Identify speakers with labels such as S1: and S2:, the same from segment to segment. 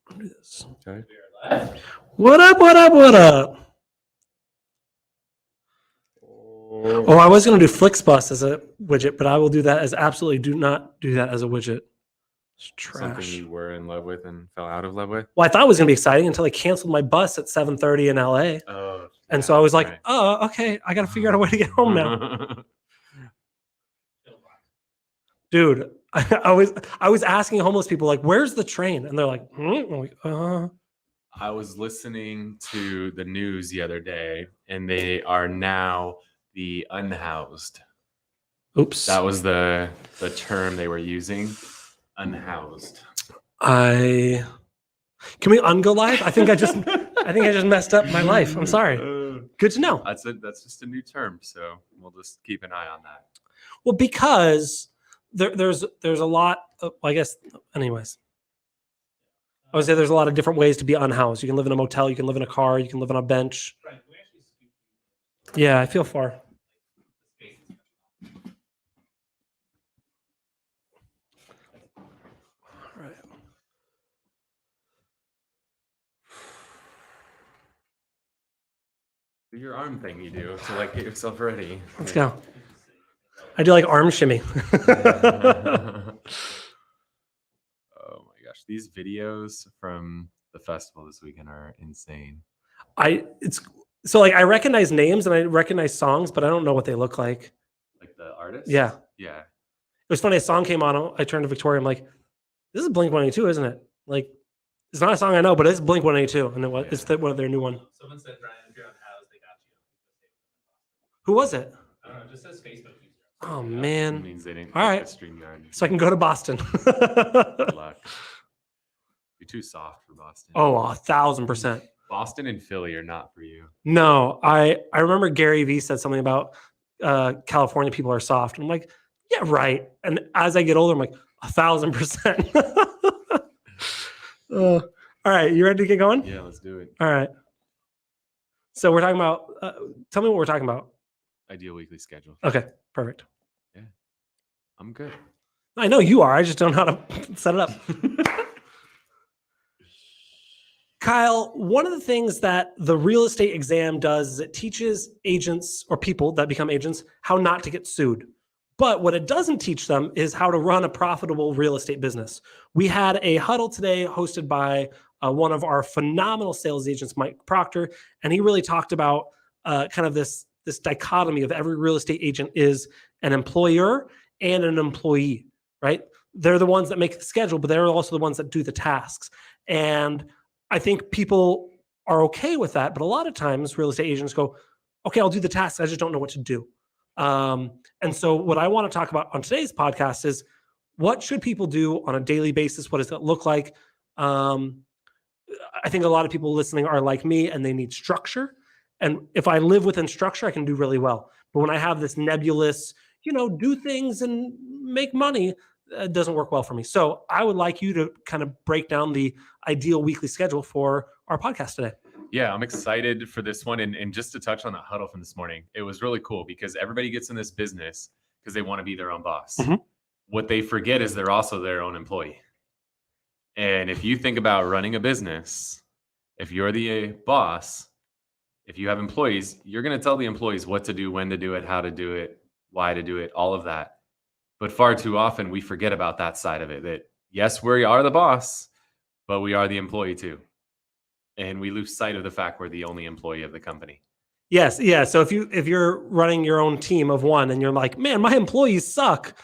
S1: I'll do this.
S2: Okay.
S1: What up? What up? What up? Oh, I was going to do Flixbus as a widget, but I will do that as absolutely do not do that as a widget. It's trash.
S2: Something you were in love with and fell out of love with?
S1: Well, I thought it was going to be exciting until they canceled my bus at 7:30 in LA.
S2: Oh,
S1: and so I was like, oh, okay, I got to figure out a way to get home now. Dude, I was asking homeless people, like, where's the train? And they're like, I'm like,
S2: I was listening to the news the other day, and they are now the unhoused.
S1: Oops.
S2: That was the term they were using, unhoused.
S1: Can we ungo live? I think I just messed up my life. I'm sorry. Good to know.
S2: That's just a new term, so we'll just keep an eye on that.
S1: Well, because there's a lot of, I guess, anyways. I would say there's a lot of different ways to be unhoused. You can live in a motel, you can live in a car, you can live on a bench. Yeah, I feel far. All right.
S2: Do your arm thing you do to like get yourself ready.
S1: Let's go. I do like arm shimmy.
S2: Oh my gosh, these videos from the festival this weekend are insane.
S1: I recognize names and I recognize songs, but I don't know what they look like.
S2: Like the artist?
S1: Yeah.
S2: Yeah.
S1: It was funny. A song came on. I turned to Victoria. I'm like, this is Blink-182, isn't it? Like, it's not a song I know, but it's Blink-182, and it's one of their new one.
S3: Someone said, Bryan, if you're unhoused, they got you.
S1: Who was it?
S3: I don't know. It just says Facebook user.
S1: Oh man.
S2: It means they didn't.
S1: All right. So I can go to Boston.
S2: Good luck. You're too soft for Boston.
S1: Oh, 1,000%.
S2: Boston and Philly are not for you.
S1: No, I remember Gary Vee said something about California people are soft. And I'm like, yeah, right. And as I get older, I'm like, 1,000%. All right, you ready to get going?
S2: Yeah, let's do it.
S1: All right. So we're talking about. Tell me what we're talking about.
S2: Ideal weekly schedule.
S1: Okay, perfect.
S2: Yeah, I'm good.
S1: I know you are. I just don't know how to set it up. Kyle, one of the things that the real estate exam does is it teaches agents or people that become agents how not to get sued. But what it doesn't teach them is how to run a profitable real estate business. We had a huddle today hosted by one of our phenomenal sales agents, Mike Proctor, and he really talked about kind of this dichotomy of every real estate agent is an employer and an employee, right? They're the ones that make the schedule, but they're also the ones that do the tasks. And I think people are okay with that, but a lot of times real estate agents go, okay, I'll do the tasks. I just don't know what to do. And so what I want to talk about on today's podcast is what should people do on a daily basis? What does that look like? I think a lot of people listening are like me and they need structure. And if I live within structure, I can do really well. But when I have this nebulous, do things and make money, it doesn't work well for me. So I would like you to kind of break down the ideal weekly schedule for our podcast today.
S2: Yeah, I'm excited for this one. And just to touch on that huddle from this morning, it was really cool because everybody gets in this business because they want to be their own boss. Mm-hmm. What they forget is they're also their own employee. And if you think about running a business, if you're the boss, if you have employees, you're going to tell the employees what to do, when to do it, how to do it, why to do it, all of that. But far too often we forget about that side of it, that yes, we are the boss, but we are the employee too. And we lose sight of the fact we're the only employee of the company.
S1: Yes. Yeah. So if you're running your own team of one and you're like, man, my employees suck.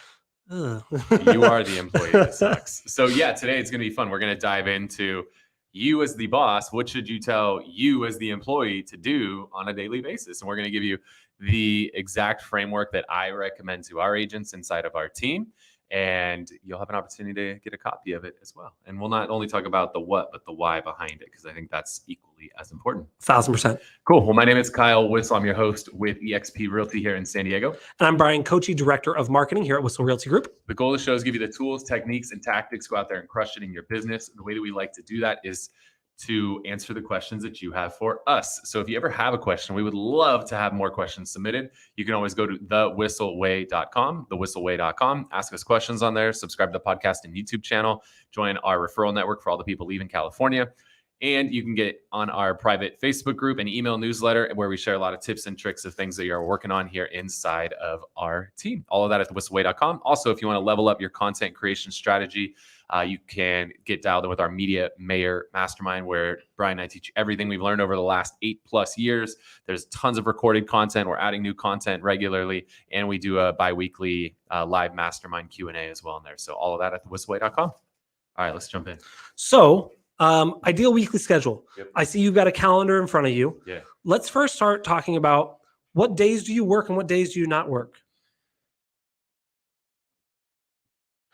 S2: You are the employee that sucks. So yeah, today it's going to be fun. We're going to dive into you as the boss. What should you tell you as the employee to do on a daily basis? And we're going to give you the exact framework that I recommend to our agents inside of our team. And you'll have an opportunity to get a copy of it as well. And we'll not only talk about the what, but the why behind it, because I think that's equally as important.
S1: 1,000%.
S2: Cool. Well, my name is Kyle Whistle. I'm your host with eXp Realty here in San Diego.
S1: And I'm Bryan Kochi, Director of Marketing here at Whistle Realty Group.
S2: The goal of the show is give you the tools, techniques, and tactics. Go out there and crush it in your business. The way that we like to do that is to answer the questions that you have for us. So if you ever have a question, we would love to have more questions submitted. You can always go to thewhistleway.com, ask us questions on there, subscribe to the podcast and YouTube channel, join our referral network for all the people leaving California. And you can get on our private Facebook group and email newsletter where we share a lot of tips and tricks of things that you're working on here inside of our team. All of that at thewhistleway.com. Also, if you want to level up your content creation strategy, you can get dialed in with our Media Mayor Mastermind, where Bryan and I teach everything we've learned over the last 8+ years. There's tons of recorded content. We're adding new content regularly, and we do a bi-weekly live mastermind Q&A as well in there. So all of that at thewhistleway.com. All right, let's jump in.
S1: So ideal weekly schedule.
S2: Yep.
S1: I see you've got a calendar in front of you.
S2: Yeah.
S1: Let's first start talking about what days do you work and what days do you not work?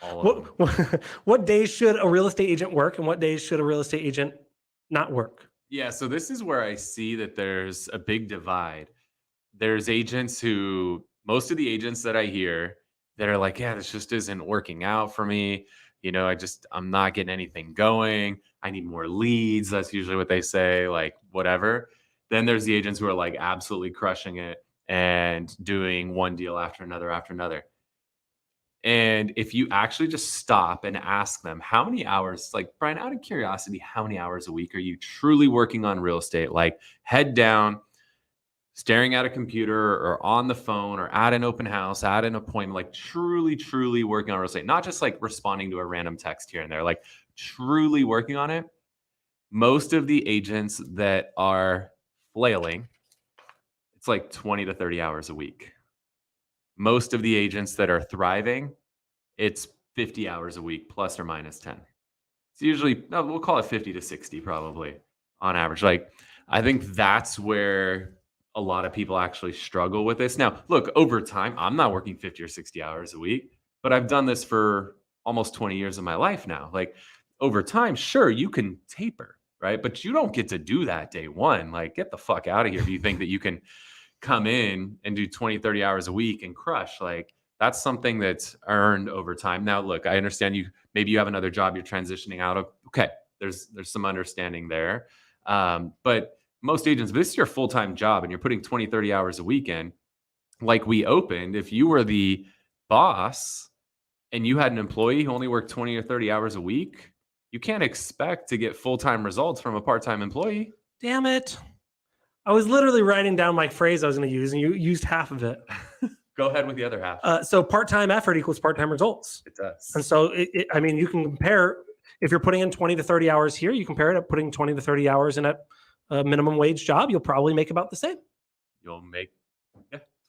S2: All of them.
S1: What days should a real estate agent work and what days should a real estate agent not work?
S2: Yeah, so this is where I see that there's a big divide. There's agents who, most of the agents that I hear that are like, yeah, this just isn't working out for me. You know, I'm not getting anything going. I need more leads. That's usually what they say, like whatever. Then there's the agents who are like absolutely crushing it and doing one deal after another after another. And if you actually just stop and ask them how many hours, like Bryan, out of curiosity, how many hours a week are you truly working on real estate? Like head down, staring at a computer or on the phone or at an open house, at an appointment, like truly, truly working on real estate, not just like responding to a random text here and there, like truly working on it. Most of the agents that are flailing, it's like 20 to 30 hours a week. Most of the agents that are thriving, it's 50 hours a week, plus or minus 10. It's usually, no, we'll call it 50 to 60 probably on average. Like, I think that's where a lot of people actually struggle with this. Now, look, over time, I'm not working 50 or 60 hours a week, but I've done this for almost 20 years of my life now. Like, over time, sure, you can taper, right? But you don't get to do that day one. Like, get the fuck out of here if you think that you can come in and do 20, 30 hours a week and crush. Like, that's something that's earned over time. Now, look, I understand maybe you have another job you're transitioning out of. Okay, there's some understanding there. But most agents, if this is your full-time job and you're putting 20, 30 hours a week in, like we opened, if you were the boss and you had an employee who only worked 20 or 30 hours a week, you can't expect to get full-time results from a part-time employee.
S1: Damn it. I was literally writing down my phrase I was going to use and you used half of it.
S2: Go ahead with the other half.
S1: So part-time effort equals part-time results.
S2: It does.
S1: And so, I mean, you can compare, if you're putting in 20 to 30 hours here, you compare it at putting 20 to 30 hours in a minimum wage job, you'll probably make about the same.
S2: You'll make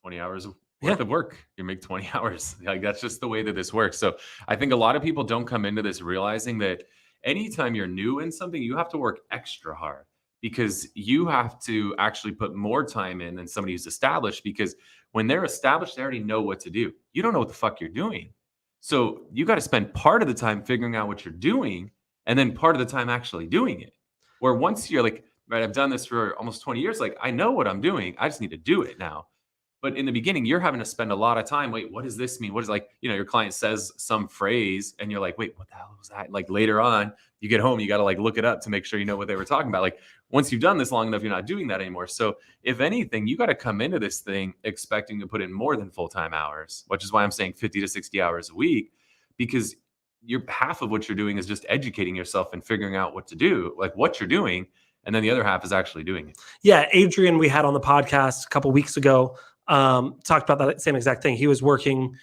S2: 20 hours worth of work. You make 20 hours. Like, that's just the way that this works. So I think a lot of people don't come into this realizing that anytime you're new in something, you have to work extra hard, because you have to actually put more time in than somebody who's established, because when they're established, they already know what to do. You don't know what the fuck you're doing. So you got to spend part of the time figuring out what you're doing and then part of the time actually doing it. Where once you're like, right, I've done this for almost 20 years. Like, I know what I'm doing. I just need to do it now. But in the beginning, you're having to spend a lot of time. Wait, what does this mean? What is, like, you know, your client says some phrase and you're like, wait, what the hell was that? Like, later on, you get home, you got to like look it up to make sure you know what they were talking about. Like, once you've done this long enough, you're not doing that anymore. So if anything, you got to come into this thing expecting to put in more than full-time hours, which is why I'm saying 50 to 60 hours a week, because half of what you're doing is just educating yourself and figuring out what to do, like what you're doing. And then the other half is actually doing it.
S1: Yeah. Adrian, we had on the podcast a couple of weeks ago, talked about that same exact thing. He was working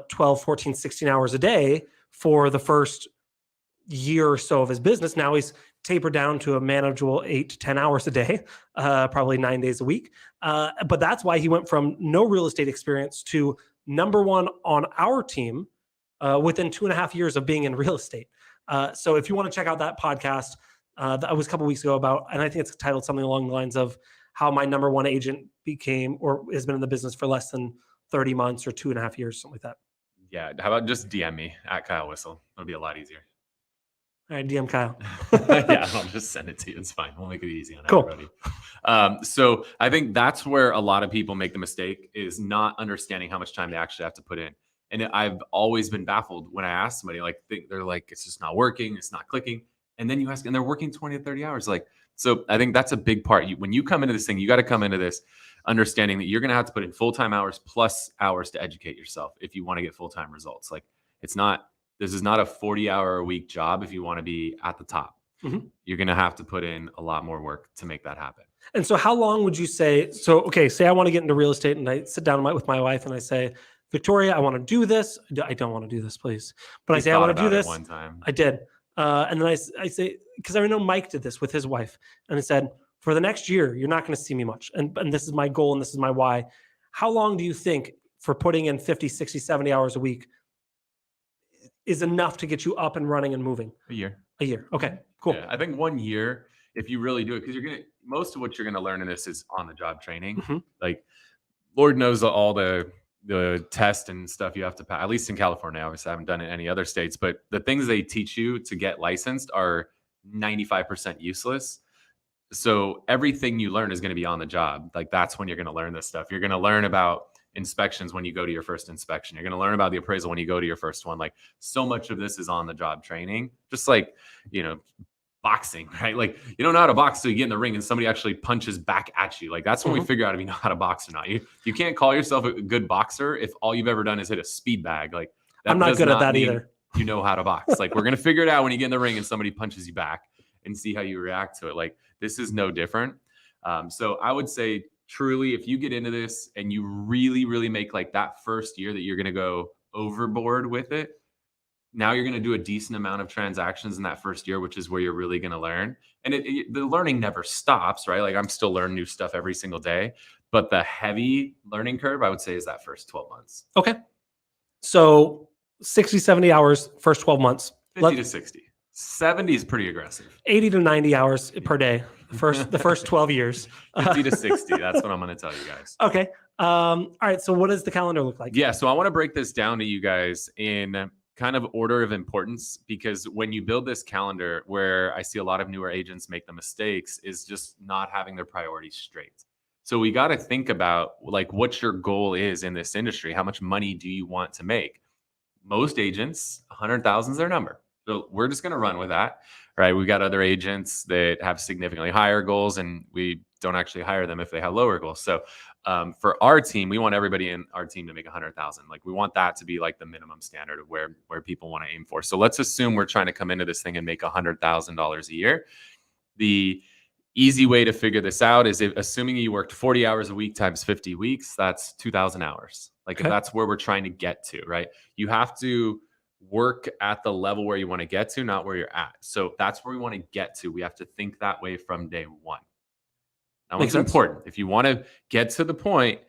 S1: 12, 14, 16 hours a day for the first year or so of his business. Now he's tapered down to a manageable 8 to 10 hours a day, probably 9 days a week. But that's why he went from no real estate experience to number one on our team within 2.5 years of being in real estate. So if you want to check out that podcast, that was a couple weeks ago about, and I think it's titled something along the lines of how my number one agent became or has been in the business for less than 30 months or 2.5 years, something like that.
S2: Yeah. How about just DM me at Kyle Whistle? It'll be a lot easier.
S1: All right, DM Kyle.
S2: Yeah, I'll just send it to you. It's fine. We'll make it easy on
S1: Cool.
S2: everybody. So I think that's where a lot of people make the mistake, is not understanding how much time they actually have to put in. And I've always been baffled when I ask somebody, like, they're like, it's just not working. It's not clicking. And then you ask, and they're working 20 to 30 hours. Like, so I think that's a big part. When you come into this thing, you got to come into this understanding that you're going to have to put in full-time hours plus hours to educate yourself if you want to get full-time results. Like, this is not a 40-hour a week job if you want to be at the top.
S1: Mhm.
S2: You're going to have to put in a lot more work to make that happen.
S1: And so how long would you say, so, okay, say I want to get into real estate and I sit down with my wife and I say, Victoria, I want to do this. I don't want to do this, please. But I
S2: We
S1: say, I
S2: thought
S1: want to do
S2: about it
S1: this.
S2: one time.
S1: I did. And then I say, because I know Mike did this with his wife. And he said, for the next year, you're not going to see me much. And this is my goal and this is my why. How long do you think for putting in 50, 60, 70 hours a week is enough to get you up and running and moving?
S2: A year.
S1: A year. Okay, cool.
S2: Yeah, I think 1 year, if you really do it, because most of what you're gonna learn in this is on the job training.
S1: Mhm.
S2: Like, Lord knows all the test and stuff you have to pass. At least in California, obviously, I haven't done it in any other states. But the things they teach you to get licensed are 95% useless. So everything you learn is going to be on the job. Like, that's when you're going to learn this stuff. You're going to learn about inspections when you go to your first inspection. You're going to learn about the appraisal when you go to your first one. Like, so much of this is on the job training, just like, boxing, right? Like, you don't know how to box till you get in the ring and somebody actually punches back at you. Like, that's when we figure out if you know how to box or not. You can't call yourself a good boxer if all you've ever done is hit a speed bag. Like, that
S1: I'm not
S2: does
S1: good at that
S2: mean
S1: either.
S2: You know how to box. Like, we're going to figure it out when you get in the ring and somebody punches you back and see how you react to it. Like, this is no different. So I would say, truly, if you get into this and you really, really make like that first year that you're going to go overboard with it, now you're going to do a decent amount of transactions in that first year, which is where you're really going to learn. And the learning never stops, right? Like, I'm still learning new stuff every single day. But the heavy learning curve, I would say, is that first 12 months.
S1: Okay. So 60, 70 hours, first 12 months.
S2: 50 to 60. 70 is pretty aggressive.
S1: 80 to 90 hours per day, the first 12 years.
S2: 50 to 60. That's what I'm going to tell you guys.
S1: Okay. All right. So what does the calendar look like?
S2: Yeah. So I want to break this down to you guys in kind of order of importance, because when you build this calendar, where I see a lot of newer agents make the mistakes is just not having their priorities straight. So we got to think about like what your goal is in this industry. How much money do you want to make? Most agents, 100,000 is their number. So we're just going to run with that, right? We've got other agents that have significantly higher goals, and we don't actually hire them if they have lower goals. So for our team, we want everybody in our team to make 100,000. Like, we want that to be like the minimum standard of where people want to aim for. So let's assume we're trying to come into this thing and make $100,000 a year. The easy way to figure this out is assuming you worked 40 hours a week times 50 weeks, that's 2,000 hours. Like,
S1: Okay.
S2: if that's where we're trying to get to, right? You have to work at the level where you want to get to, not where you're at. So that's where we want to get to. We have to think that way from day one. That
S1: Makes
S2: one's
S1: sense.
S2: important. If you want to get to the point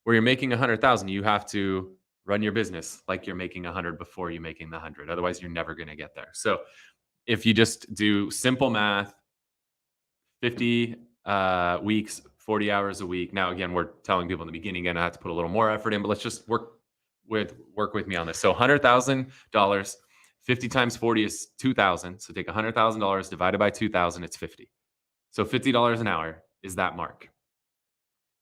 S2: where you're making 100,000, you have to run your business like you're making 100 before you're making the 100. Otherwise, you're never going to get there. So if you just do simple math, 50 weeks, 40 hours a week. Now, again, we're telling people in the beginning, and I have to put a little more effort in, but let's just work with me on this. So $100,000, 50 times 40 is 2,000. So take $100,000 divided by 2,000, it's 50. So $50 an hour is that mark.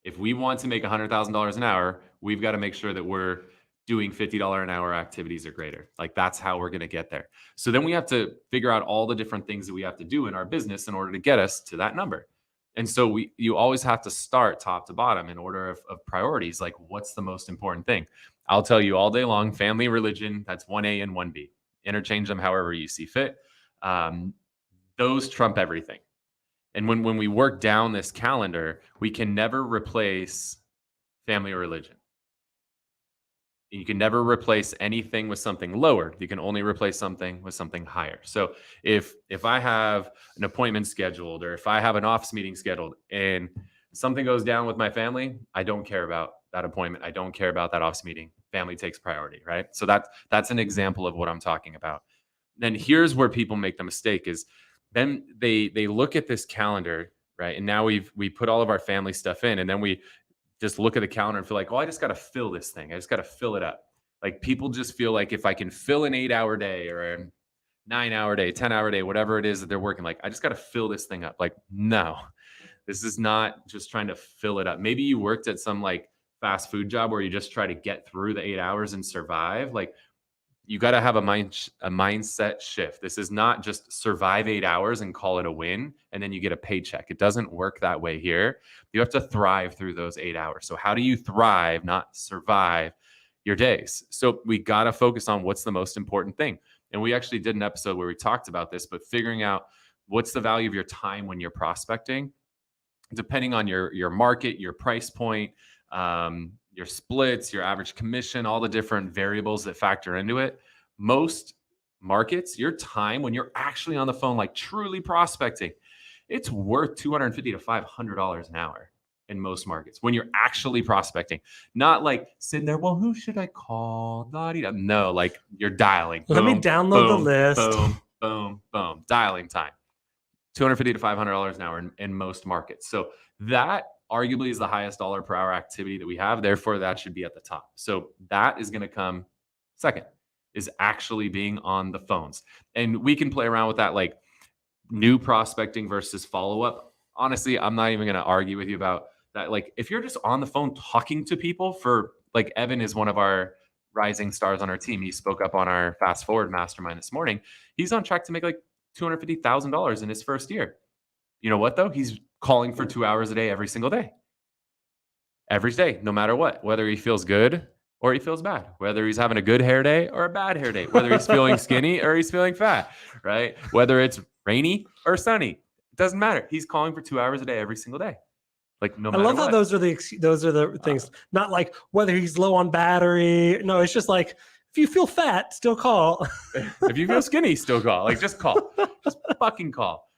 S2: If we want to make $100,000 an hour, we've got to make sure that we're doing $50 an hour activities or greater. Like, that's how we're going to get there. So then we have to figure out all the different things that we have to do in our business in order to get us to that number. And so you always have to start top to bottom in order of priorities. Like, what's the most important thing? I'll tell you all day long, family, religion, that's 1A and 1B. Interchange them however you see fit. Those trump everything. And when we work down this calendar, we can never replace family or religion. You can never replace anything with something lower. You can only replace something with something higher. So if I have an appointment scheduled, or if I have an office meeting scheduled and something goes down with my family, I don't care about that appointment. I don't care about that office meeting. Family takes priority, right? So that's an example of what I'm talking about. Then here's where people make the mistake is then they look at this calendar, right? And now we put all of our family stuff in, and then we just look at the calendar and feel like, oh, I just got to fill this thing. I just got to fill it up. Like, people just feel like if I can fill an 8-hour day or a 9-hour day, 10-hour day, whatever it is that they're working, like, I just got to fill this thing up. Like, no, this is not just trying to fill it up. Maybe you worked at some like fast food job where you just try to get through the 8 hours and survive. Like, you got to have a mindset shift. This is not just survive 8 hours and call it a win and then you get a paycheck. It doesn't work that way here. You have to thrive through those 8 hours. So how do you thrive, not survive your days? So we got to focus on what's the most important thing. And we actually did an episode where we talked about this, but figuring out what's the value of your time when you're prospecting, depending on your market, your price point, your splits, your average commission, all the different variables that factor into it. Most markets, your time when you're actually on the phone, like truly prospecting, it's worth $250 to $500 an hour in most markets when you're actually prospecting, not like sitting there, well, who should I call? No, like you're dialing.
S1: Let me download the list.
S2: Boom, boom, boom. Dialing time. $250 to $500 an hour in most markets. So that arguably is the highest dollar per hour activity that we have. Therefore, that should be at the top. So that is going to come second, is actually being on the phones. And we can play around with that, like new prospecting versus follow-up. Honestly, I'm not even going to argue with you about that. Like if you're just on the phone talking to people for, like Evan is one of our rising stars on our team. He spoke up on our Fast Forward Mastermind this morning. He's on track to make like $250,000 in his first year. You know what though? He's calling for 2 hours a day every single day. Every day, no matter what, whether he feels good or he feels bad, whether he's having a good hair day or a bad hair day, whether he's feeling skinny or he's feeling fat, right? Whether it's rainy or sunny, it doesn't matter. He's calling for 2 hours a day every single day. Like no matter
S1: I love how
S2: what.
S1: those are the things, not like whether he's low on battery. No, it's just like if you feel fat, still call.
S2: If you feel skinny, still call. Like just call. Just fucking call.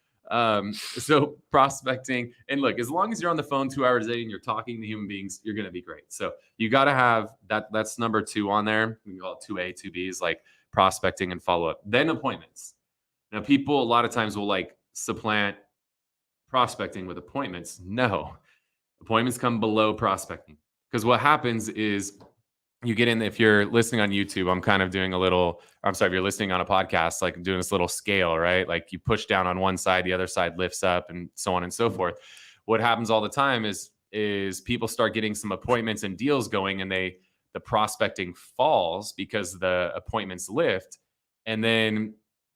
S2: So prospecting, and look, as long as you're on the phone 2 hours a day and you're talking to human beings, you're going to be great. So you got to have that. That's number 2 on there. We can call it 2A, 2B is like prospecting and follow up. Then appointments. Now people a lot of times will like supplant prospecting with appointments. No, appointments come below prospecting, because what happens is you get in, if you're listening on YouTube, I'm kind of doing a little, I'm sorry, if you're listening on a podcast, like I'm doing this little scale, right? Like you push down on one side, the other side lifts up and so on and so forth. What happens all the time is people start getting some appointments and deals going, and the prospecting falls because the appointments lift. And then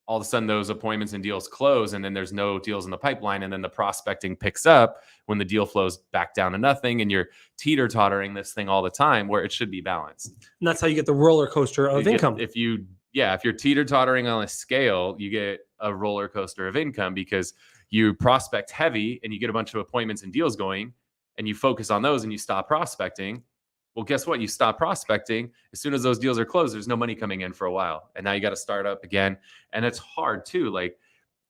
S2: all of a sudden those appointments and deals close, and then there's no deals in the pipeline. And then the prospecting picks up when the deal flows back down to nothing, and you're teeter-tottering this thing all the time where it should be balanced.
S1: And that's how you get the roller coaster of income.
S2: If you're teeter-tottering on a scale, you get a roller coaster of income because you prospect heavy and you get a bunch of appointments and deals going, and you focus on those and you stop prospecting. Well, guess what? You stop prospecting. As soon as those deals are closed, there's no money coming in for a while. And now you got to start up again. And it's hard too. Like,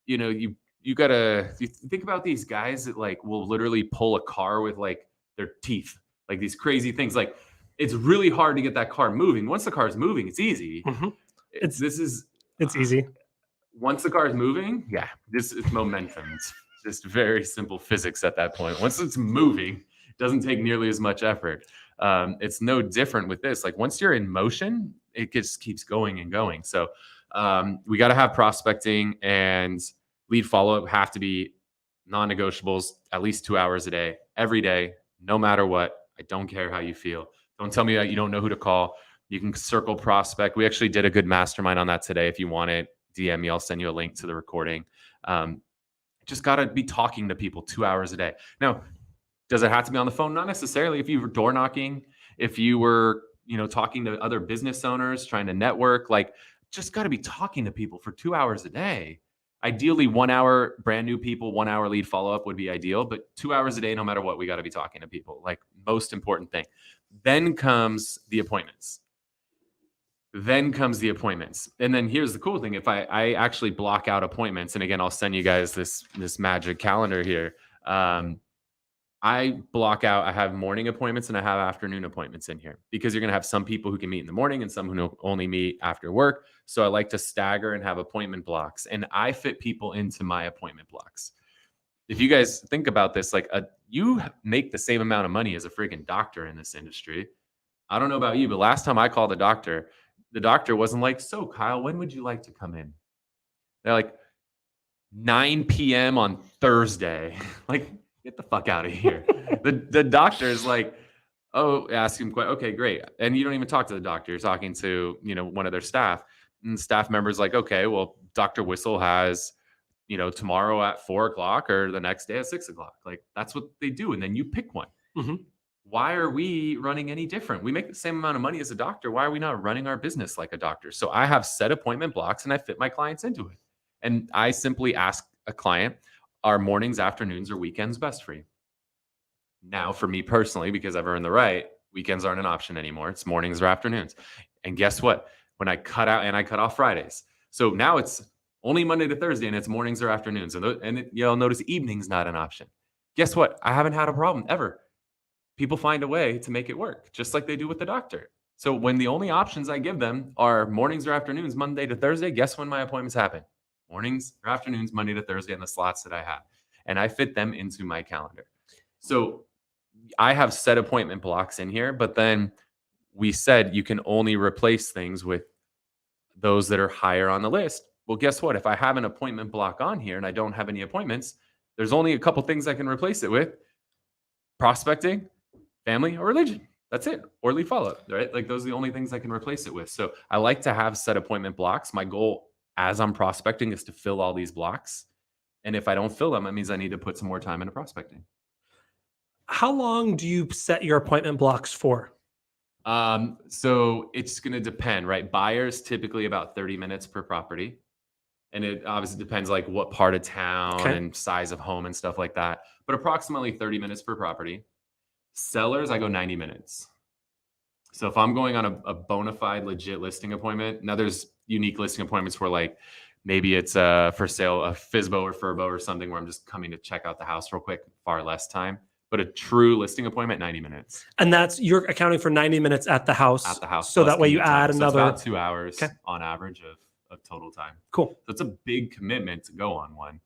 S2: you know, you think about these guys that like will literally pull a car with like their teeth, like these crazy things. Like it's really hard to get that car moving. Once the car is moving, it's easy.
S1: Mm-hmm.
S2: It's
S1: easy.
S2: Once the car is moving, yeah, it's momentum. It's just very simple physics at that point. Once it's moving, it doesn't take nearly as much effort. It's no different with this. Like once you're in motion, it just keeps going and going. So we got to have prospecting and lead follow-up have to be non-negotiables, at least 2 hours a day, every day, no matter what. I don't care how you feel. Don't tell me that you don't know who to call. You can circle prospect. We actually did a good mastermind on that today. If you want it, DM me. I'll send you a link to the recording. Just got to be talking to people 2 hours a day. Now, does it have to be on the phone? Not necessarily. If you were door knocking, if you were, talking to other business owners, trying to network, like just got to be talking to people for 2 hours a day. Ideally 1 hour brand new people, 1 hour lead follow-up would be ideal, but 2 hours a day, no matter what, we got to be talking to people, like most important thing. Then comes the appointments. And then here's the cool thing. If I actually block out appointments, and again, I'll send you guys this magic calendar here. I block out, I have morning appointments and I have afternoon appointments in here, because you're going to have some people who can meet in the morning and some who only meet after work. So I like to stagger and have appointment blocks, and I fit people into my appointment blocks. If you guys think about this, like you make the same amount of money as a freaking doctor in this industry. I don't know about you, but last time I called the doctor wasn't like, so Kyle, when would you like to come in? They're like 9 p.m. on Thursday. Like, get the fuck out of here. The doctor is like, Oh, ask him. Okay, great. And you don't even talk to the doctor. You're talking to, one of their staff. And staff members like, okay, well, Dr. Whistle has, tomorrow at 4 o'clock or the next day at 6 o'clock. Like that's what they do. And then you pick one.
S1: Mhm.
S2: Why are we running any different? We make the same amount of money as a doctor. Why are we not running our business like a doctor? So I have set appointment blocks and I fit my clients into it. And I simply ask a client, are mornings, afternoons, or weekends best for you? Now, for me personally, because I've earned the right, weekends aren't an option anymore. It's mornings or afternoons. And guess what? When I cut off Fridays. So now it's only Monday to Thursday and it's mornings or afternoons. And you'll notice evening's not an option. Guess what? I haven't had a problem ever. People find a way to make it work, just like they do with the doctor. So when the only options I give them are mornings or afternoons, Monday to Thursday, guess when my appointments happen? Mornings or afternoons, Monday to Thursday, and the slots that I have. And I fit them into my calendar. So I have set appointment blocks in here, but then we said you can only replace things with those that are higher on the list. Well, guess what? If I have an appointment block on here and I don't have any appointments, there's only a couple things I can replace it with: prospecting, family, or religion. That's it. Or lead follow-up, right? Like those are the only things I can replace it with. So I like to have set appointment blocks. My goal as I'm prospecting is to fill all these blocks. And if I don't fill them, that means I need to put some more time into prospecting.
S1: How long do you set your appointment blocks for?
S2: So it's going to depend, right? Buyers typically about 30 minutes per property. And it obviously depends like what part of town
S1: Okay.
S2: and size of home and stuff like that. But approximately 30 minutes per property. Sellers, I go 90 minutes. So if I'm going on a bona fide legit listing appointment, now there's unique listing appointments where like maybe it's for sale, a FISBO or FURBO or something where I'm just coming to check out the house real quick, far less time. But a true listing appointment, 90 minutes
S1: And you're accounting for 90 minutes at the house.
S2: at the house.
S1: So
S2: plus
S1: that way you
S2: commute time.
S1: add
S2: So it's
S1: another.
S2: about 2 hours
S1: Okay.
S2: on average of total time.
S1: Cool.
S2: So it's a big commitment to go on one.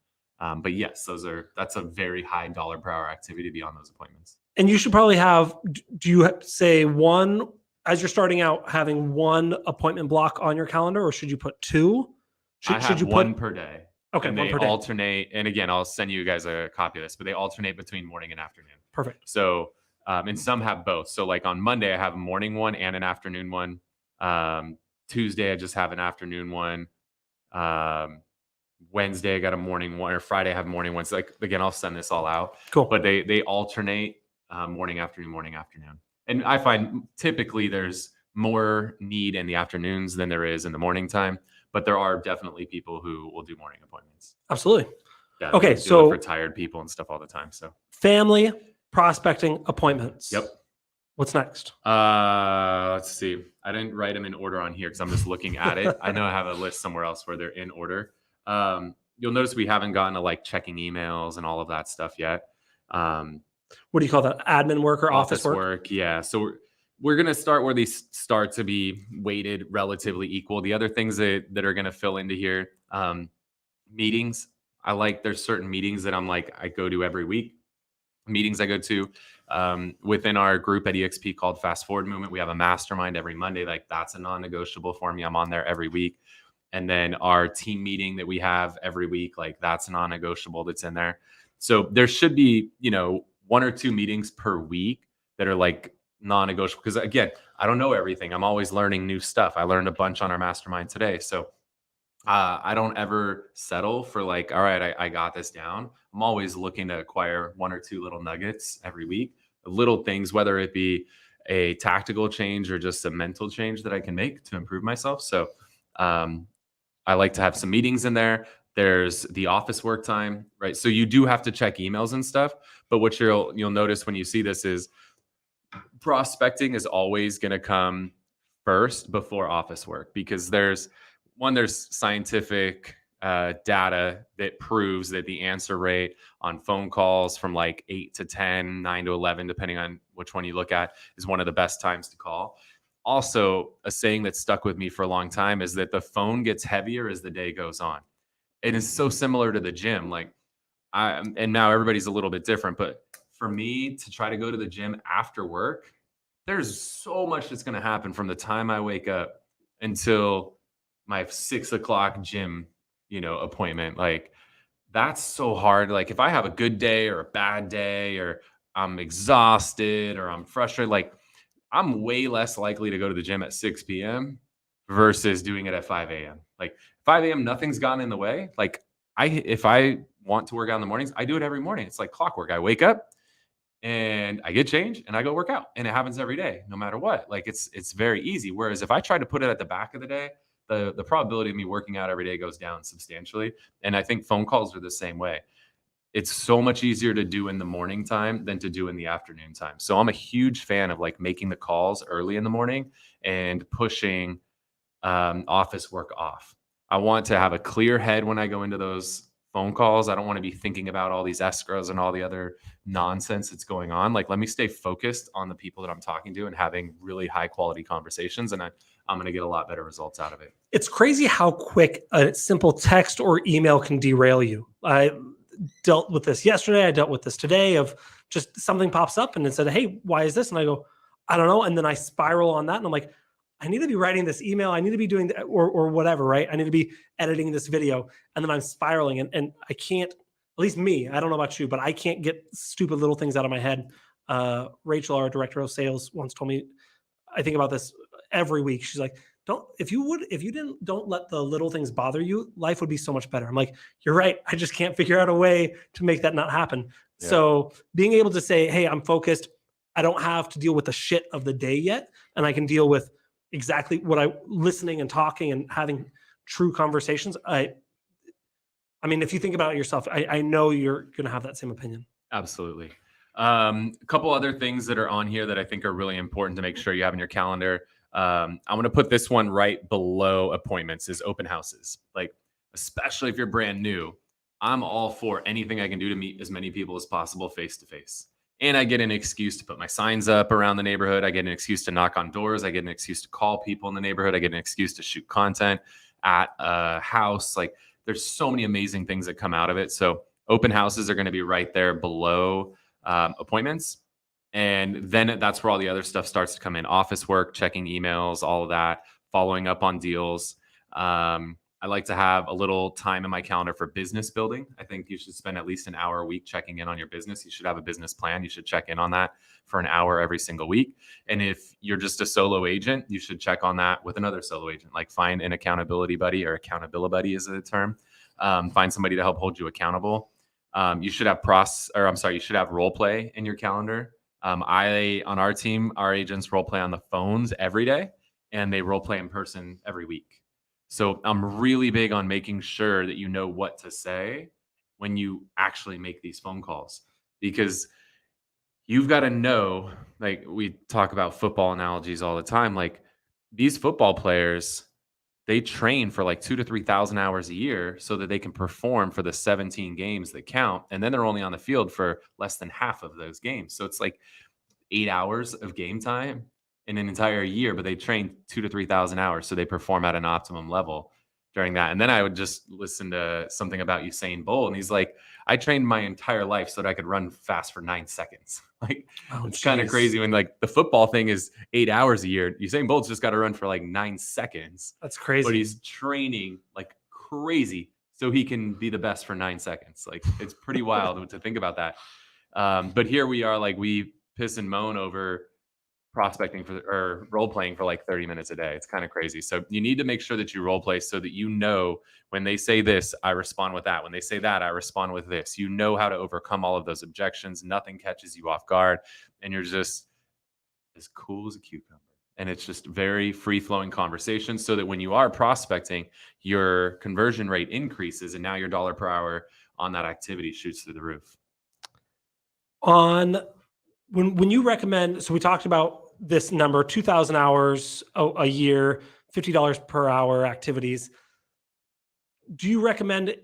S2: But yes, that's a very high dollar per hour activity to be on those appointments.
S1: And you should probably have, do you say one, as you're starting out, having one appointment block on your calendar, or should you put two?
S2: I have
S1: you
S2: one per day.
S1: Okay,
S2: And
S1: one
S2: they
S1: per day.
S2: alternate. And again, I'll send you guys a copy of this, but they alternate between morning and afternoon.
S1: Perfect.
S2: So, and some have both. So like on Monday, I have a morning one and an afternoon one. Tuesday, I just have an afternoon one. Wednesday, I got a morning one, or Friday, I have morning ones. Like, again, I'll send this all out.
S1: Cool.
S2: But they alternate morning, afternoon. And I find typically there's more need in the afternoons than there is in the morning time. But there are definitely people who will do morning appointments.
S1: Absolutely.
S2: Yeah,
S1: Okay,
S2: they do it
S1: so
S2: for tired people and stuff all the time. So
S1: family prospecting appointments.
S2: Yep.
S1: What's next?
S2: Let's see. I didn't write them in order on here because I'm just looking at it. I know I have a list somewhere else where they're in order. You'll notice we haven't gotten to like checking emails and all of that stuff yet.
S1: What do you call that? Admin work or office work?
S2: Yeah. So we're going to start where these start to be weighted relatively equal. The other things that are going to fill into here, meetings. There's certain meetings that I go to every week. Meetings I go to within our group at EXP called Fast Forward Movement. We have a mastermind every Monday. Like that's a non-negotiable for me. I'm on there every week. And then our team meeting that we have every week, like that's a non-negotiable that's in there. So there should be, 1 or 2 meetings per week that are like non-negotiable. Because again, I don't know everything. I'm always learning new stuff. I learned a bunch on our mastermind today. So I don't ever settle for like, all right, I got this down. I'm always looking to acquire 1 or 2 little nuggets every week, little things, whether it be a tactical change or just a mental change that I can make to improve myself. So I like to have some meetings in there. There's the office work time, right? So you do have to check emails and stuff. But what you'll notice when you see this is prospecting is always going to come first before office work, because there's scientific data that proves that the answer rate on phone calls from like 8 to 10, 9 to 11, depending on which one you look at, is one of the best times to call. Also, a saying that stuck with me for a long time is that the phone gets heavier as the day goes on. It is so similar to the gym. And now everybody's a little bit different, but for me to try to go to the gym after work, there's so much that's going to happen from the time I wake up until my 6 o'clock gym, appointment. Like that's so hard. Like if I have a good day or a bad day, or I'm exhausted or I'm frustrated, like I'm way less likely to go to the gym at 6 p.m. versus doing it at 5 a.m. Like 5 a.m., nothing's gotten in the way. Like if I want to work out in the mornings, I do it every morning. It's like clockwork. I wake up and I get changed and I go work out, and it happens every day, no matter what. Like it's very easy. Whereas if I try to put it at the back of the day, the probability of me working out every day goes down substantially. And I think phone calls are the same way. It's so much easier to do in the morning time than to do in the afternoon time. So I'm a huge fan of like making the calls early in the morning and pushing office work off. I want to have a clear head when I go into those phone calls. I don't want to be thinking about all these escrows and all the other nonsense that's going on. Like, let me stay focused on the people that I'm talking to and having really high quality conversations. And I'm going to get a lot better results out of it.
S1: It's crazy how quick a simple text or email can derail you. I dealt with this yesterday. I dealt with this today of just something pops up and it said, hey, why is this? And I go, I don't know. And then I spiral on that. And I'm like, I need to be writing this email. I need to be doing or whatever, right? I need to be editing this video. And then I'm spiraling and I can't, at least me, I don't know about you, but I can't get stupid little things out of my head. Rachel, our director of sales, once told me, I think about this every week. She's like, don't let the little things bother you, life would be so much better. I'm like, you're right. I just can't figure out a way to make that not happen. Yeah. So being able to say, hey, I'm focused. I don't have to deal with the shit of the day yet. And I can deal with exactly what listening and talking and having true conversations. I mean, if you think about it yourself, I know you're going to have that same opinion.
S2: Absolutely. A couple other things that are on here that I think are really important to make sure you have in your calendar. I'm going to put this one right below appointments is open houses. Like, especially if you're brand new, I'm all for anything I can do to meet as many people as possible face to face. And I get an excuse to put my signs up around the neighborhood. I get an excuse to knock on doors. I get an excuse to call people in the neighborhood. I get an excuse to shoot content at a house. Like, there's so many amazing things that come out of it. So open houses are going to be right there below appointments. And then that's where all the other stuff starts to come in. Office work, checking emails, all of that, following up on deals. I like to have a little time in my calendar for business building. I think you should spend at least an hour a week checking in on your business. You should have a business plan. You should check in on that for an hour every single week. And if you're just a solo agent, you should check on that with another solo agent. Like, find an accountability buddy, or accountability buddy is the term. Find somebody to help hold you accountable. You should have you should have role play in your calendar. On our team, our agents role play on the phones every day, and they role play in person every week. So I'm really big on making sure that you know what to say when you actually make these phone calls, because you've got to know, like, we talk about football analogies all the time. Like, these football players, they train for like 2,000 to 3,000 hours a year so that they can perform for the 17 games that count. And then they're only on the field for less than half of those games. So it's like 8 hours of game time in an entire year, but they train 2,000 to 3,000 hours. So they perform at an optimum level during that. And then I would just listen to something about Usain Bolt. And he's like, I trained my entire life so that I could run fast for 9 seconds. Like, it's kind of crazy when, like, the football thing is 8 hours a year. Usain Bolt's just got to run for like 9 seconds.
S1: That's crazy.
S2: But he's training like crazy so he can be the best for 9 seconds. Like, it's pretty wild to think about that. But here we are, like, we piss and moan over prospecting or role playing for like 30 minutes a day. It's kind of crazy. So you need to make sure that you role play so that you know, when they say this, I respond with that. When they say that, I respond with this. You know how to overcome all of those objections. Nothing catches you off guard, and you're just as cool as a cucumber. And it's just very free-flowing conversation, so that when you are prospecting, your conversion rate increases, and now your dollar per hour on that activity shoots through the roof.
S1: When you recommend, so we talked about this number, 2,000 hours a year, $50 per hour activities. Do you recommend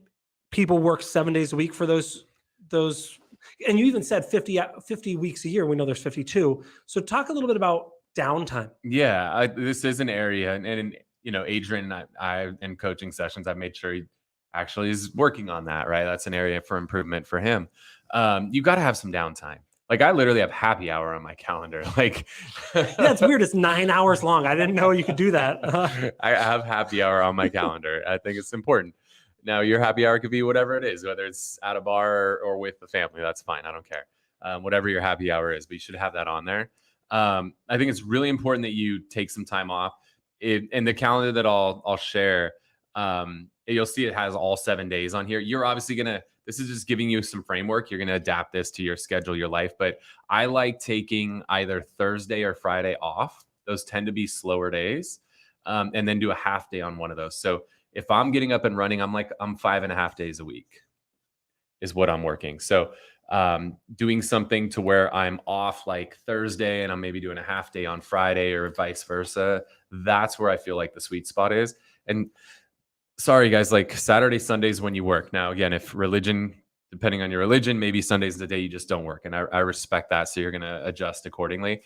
S1: people work 7 days a week for those? And you even said 50 weeks a year. We know there's 52. So talk a little bit about downtime.
S2: Yeah, this is an area, and you know, Adrian and I in coaching sessions, I've made sure he actually is working on that. Right, that's an area for improvement for him. You got to have some downtime. Like, I literally have happy hour on my calendar. Like,
S1: yeah, it's weird. It's 9 hours long. I didn't know you could do that.
S2: I have happy hour on my calendar. I think it's important. Now, your happy hour could be whatever it is, whether it's at a bar or with the family. That's fine. I don't care. whatever your happy hour is, but you should have that on there. I think it's really important that you take some time off. In the calendar that I'll share, you'll see it has all 7 days on here. You're obviously this is just giving you some framework. You're going to adapt this to your schedule, your life. But I like taking either Thursday or Friday off. Those tend to be slower days. And then do a half day on one of those. So if I'm getting up and running, I'm 5.5 days a week is what I'm working. So doing something to where I'm off like Thursday and I'm maybe doing a half day on Friday or vice versa. That's where I feel like the sweet spot is. And sorry guys, like Saturday, Sundays when you work. Now, again, if religion, depending on your religion, maybe Sunday's the day you just don't work. And I respect that. So you're going to adjust accordingly.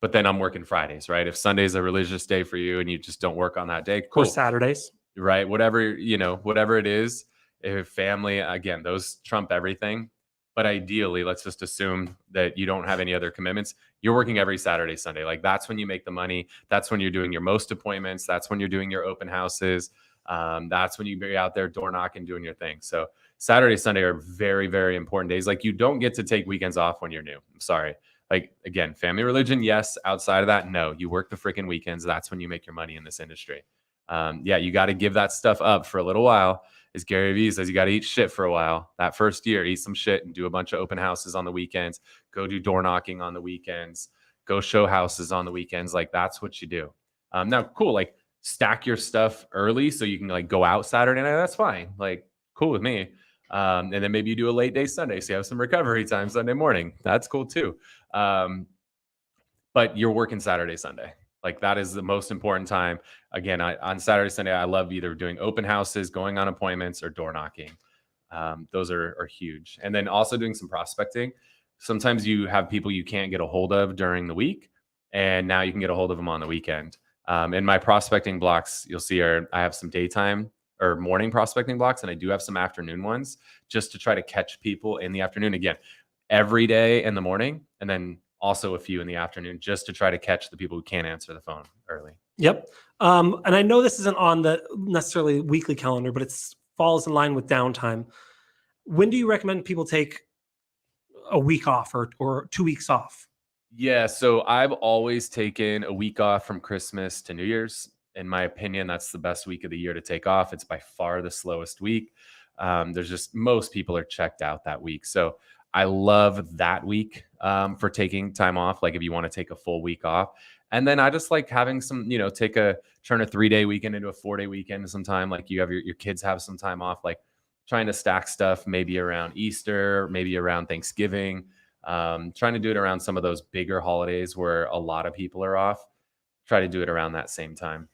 S2: But then I'm working Fridays, right? If Sunday's a religious day for you and you just don't work on that day, cool.
S1: Or Saturdays.
S2: Right. Whatever it is, if family, again, those trump everything. But ideally, let's just assume that you don't have any other commitments. You're working every Saturday, Sunday. Like that's when you make the money. That's when you're doing your most appointments. That's when you're doing your open houses. That's when you be out there door knocking, doing your thing. So Saturday, Sunday are very, very important days. Like you don't get to take weekends off when you're new. I'm sorry. Like again, family religion, yes. Outside of that, no. You work the freaking weekends. That's when you make your money in this industry. You got to give that stuff up for a little while. As Gary Vee says, you got to eat shit for a while. That first year, eat some shit and do a bunch of open houses on the weekends. Go do door knocking on the weekends. Go show houses on the weekends. Like that's what you do. Now, cool. Like stack your stuff early so you can like go out Saturday night. That's fine. Like cool with me. And then maybe you do a late day Sunday, so you have some recovery time Sunday morning. That's cool too. But you're working Saturday, Sunday. Like that is the most important time. Again, on Saturday, Sunday, I love either doing open houses, going on appointments, or door knocking. Those are huge. And then also doing some prospecting. Sometimes you have people you can't get a hold of during the week, and now you can get a hold of them on the weekend. In my prospecting blocks, you'll see I have some daytime or morning prospecting blocks, and I do have some afternoon ones just to try to catch people in the afternoon. Again, every day in the morning, and then also a few in the afternoon just to try to catch the people who can't answer the phone early.
S1: Yep. And I know this isn't on the necessarily weekly calendar, but it falls in line with downtime. When do you recommend people take a week off or 2 weeks off?
S2: Yeah. So I've always taken a week off from Christmas to New Year's. In my opinion, that's the best week of the year to take off. It's by far the slowest week. There's just most people are checked out that week. So I love that week for taking time off. Like if you want to take a full week off. And then I just like having some, turn a 3-day weekend into a 4-day weekend sometime. Like you have your kids have some time off, like trying to stack stuff maybe around Easter, maybe around Thanksgiving, trying to do it around some of those bigger holidays where a lot of people are off. Try to do it around that same time.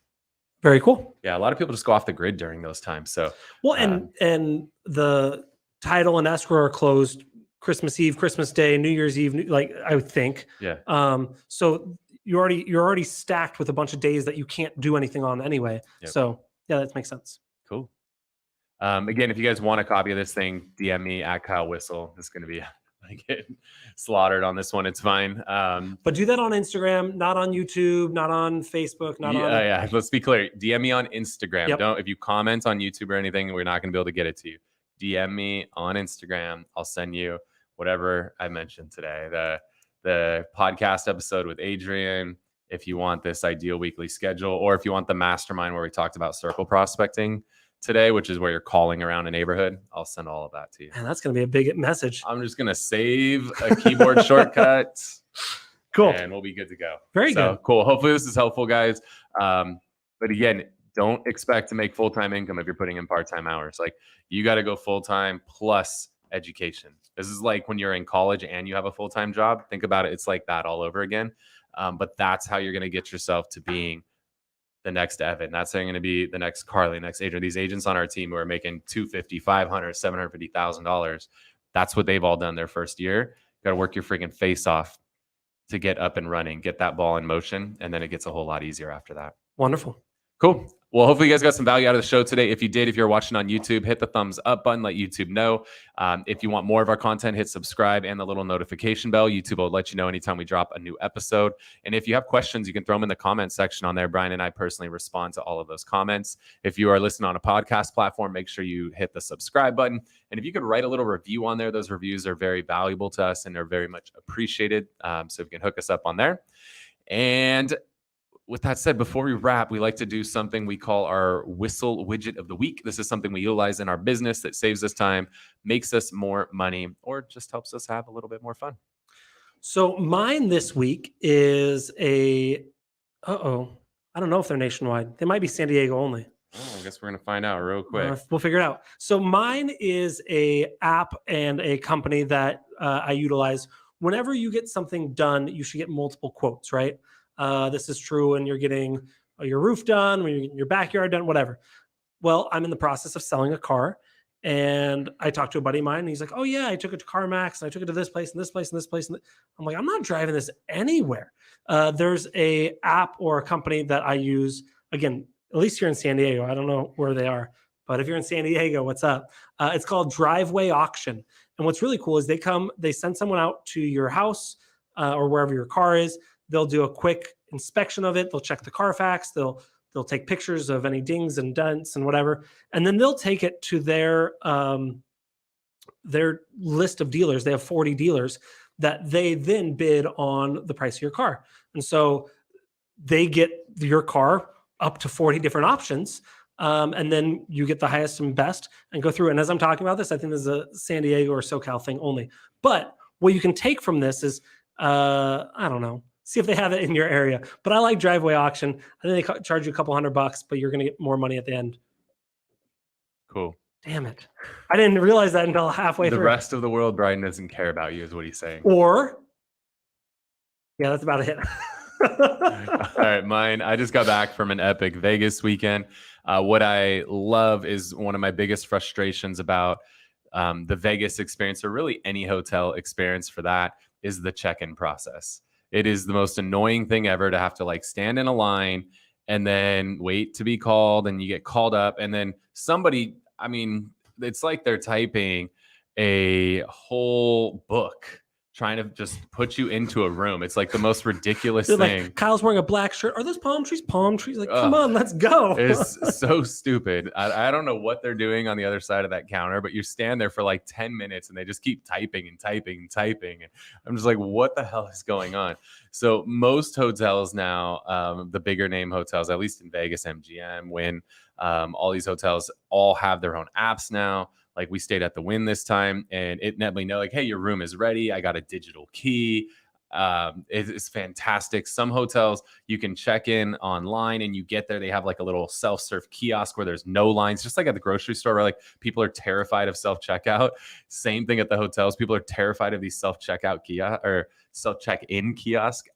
S1: Very cool.
S2: Yeah. A lot of people just go off the grid during those times. So,
S1: well, and the title and escrow are closed Christmas Eve, Christmas Day, New Year's Eve, like I would think.
S2: Yeah.
S1: So you're already stacked with a bunch of days that you can't do anything on anyway. Yep. So yeah, that makes sense.
S2: Cool. Again, if you guys want a copy of this thing, DM me at Kyle Whistle. It's going to be get slaughtered on this one. It's fine.
S1: But do that on Instagram, not on YouTube, not on Facebook,
S2: Yeah. Let's be clear. DM me on Instagram.
S1: Yep.
S2: If you comment on YouTube or anything, we're not going to be able to get it to you. DM me on Instagram. I'll send you whatever I mentioned today. The podcast episode with Adrian, if you want this ideal weekly schedule, or if you want the mastermind where we talked about circle prospecting today, which is where you're calling around a neighborhood, I'll send all of that to you.
S1: And that's going to be a big message.
S2: I'm just going to save a keyboard shortcut.
S1: Cool.
S2: And we'll be good to go.
S1: Very good.
S2: Cool. Hopefully this is helpful, guys. But again, don't expect to make full-time income if you're putting in part-time hours. Like you got to go full-time plus education. This is like when you're in college and you have a full-time job. Think about it. It's like that all over again. But that's how you're going to get yourself to being the next Evan. That's how you're going to be the next Carly, next Adrian. These agents on our team who are making $250,000, $500,000, $750,000. That's what they've all done their first year. You got to work your freaking face off to get up and running, get that ball in motion. And then it gets a whole lot easier after that.
S1: Wonderful.
S2: Cool. Well, hopefully you guys got some value out of the show today. If you did, if you're watching on YouTube, hit the thumbs up button, let YouTube know. If you want more of our content, hit subscribe and the little notification bell. YouTube will let you know anytime we drop a new episode. And if you have questions, you can throw them in the comment section on there. Bryan and I personally respond to all of those comments. If you are listening on a podcast platform, make sure you hit the subscribe button. And if you could write a little review on there, those reviews are very valuable to us and they're very much appreciated. So if you can hook us up on there. And with that said, before we wrap, we like to do something we call our whistle widget of the week. This is something we utilize in our business that saves us time, makes us more money, or just helps us have a little bit more fun.
S1: So mine this week is I don't know if they're nationwide. They might be San Diego only.
S2: Oh, I guess we're going to find out real quick.
S1: We'll figure it out. So mine is a app and a company that I utilize. Whenever you get something done, you should get multiple quotes, right? This is true when you're getting your roof done, when you're getting your backyard done, whatever. Well, I'm in the process of selling a car, and I talked to a buddy of mine, and he's like, "Oh yeah, I took it to CarMax, and I took it to this place, and this place, and this place." And I'm like, "I'm not driving this anywhere." There's a app or a company that I use. Again, at least here in San Diego. I don't know where they are, but if you're in San Diego, what's up? It's called Driveway Auction, and what's really cool is they send someone out to your house or wherever your car is. They'll do a quick inspection of it. They'll check the Carfax. They'll take pictures of any dings and dents and whatever, and then they'll take it to their list of dealers. They have 40 dealers that they then bid on the price of your car, and so they get your car up to 40 different options, and then you get the highest and best and go through. And as I'm talking about this, I think this is a San Diego or SoCal thing only. But what you can take from this is, I don't know. See if they have it in your area. But I like Driveway Auction. I think they charge you a couple $100, but you're going to get more money at the end.
S2: Cool.
S1: Damn it. I didn't realize that until halfway
S2: The
S1: through.
S2: rest of the world, Bryan doesn't care about you, is what he's saying.
S1: Or, yeah, that's about it.
S2: All right, mine. I just got back from an epic Vegas weekend. What I love is one of my biggest frustrations about the Vegas experience, or really any hotel experience for that, is the check-in process. It is the most annoying thing ever to have to like stand in a line and then wait to be called, and you get called up, and then somebody, I mean, it's like they're typing a whole book trying to just put you into a room. It's like the most ridiculous
S1: They're
S2: thing.
S1: like, Kyle's wearing a black shirt. Are those palm trees? Palm trees. Like, come on, let's go.
S2: It's so stupid. I don't know what they're doing on the other side of that counter, but you stand there for like 10 minutes and they just keep typing and typing and typing. And I'm just like, what the hell is going on? So most hotels now, the bigger name hotels, at least in Vegas, MGM, Wynn, all these hotels all have their own apps now. Like we stayed at the Wynn this time, and it let me know like, hey, your room is ready. I got a digital key. It's fantastic. Some hotels you can check in online and you get there. They have like a little self-serve kiosk where there's no lines, just like at the grocery store where like people are terrified of self-checkout. Same thing at the hotels. People are terrified of these self-checkout kiosk or self-check-in kiosk.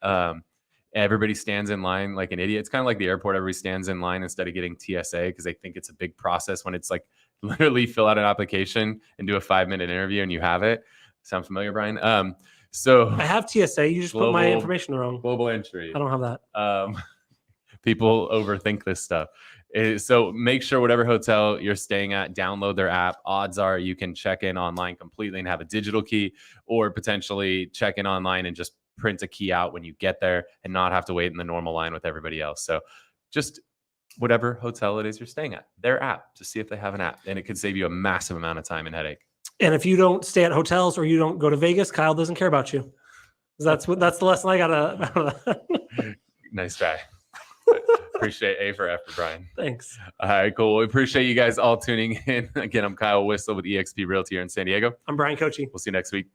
S2: Everybody stands in line like an idiot. It's kind of like the airport. Everybody stands in line instead of getting TSA because they think it's a big process when it's like literally fill out an application and do a 5-minute interview and you have it. Sound familiar, Bryan? So
S1: I have TSA. You just put my information wrong.
S2: Global entry.
S1: I don't have that.
S2: People overthink this stuff. So make sure whatever hotel you're staying at, download their app. Odds are you can check in online completely and have a digital key, or potentially check in online and just print a key out when you get there and not have to wait in the normal line with everybody else. So just whatever hotel it is you're staying at, their app, to see if they have an app, and it could save you a massive amount of time and headache.
S1: And if you don't stay at hotels or you don't go to Vegas, Kyle doesn't care about you. That's the lesson I got out of that.
S2: Nice try. Appreciate A for effort, Bryan.
S1: Thanks.
S2: All right, cool. We appreciate you guys all tuning in. Again, I'm Kyle Whistle with eXp Realty here in San Diego.
S1: I'm Bryan Kochi.
S2: We'll see you next week.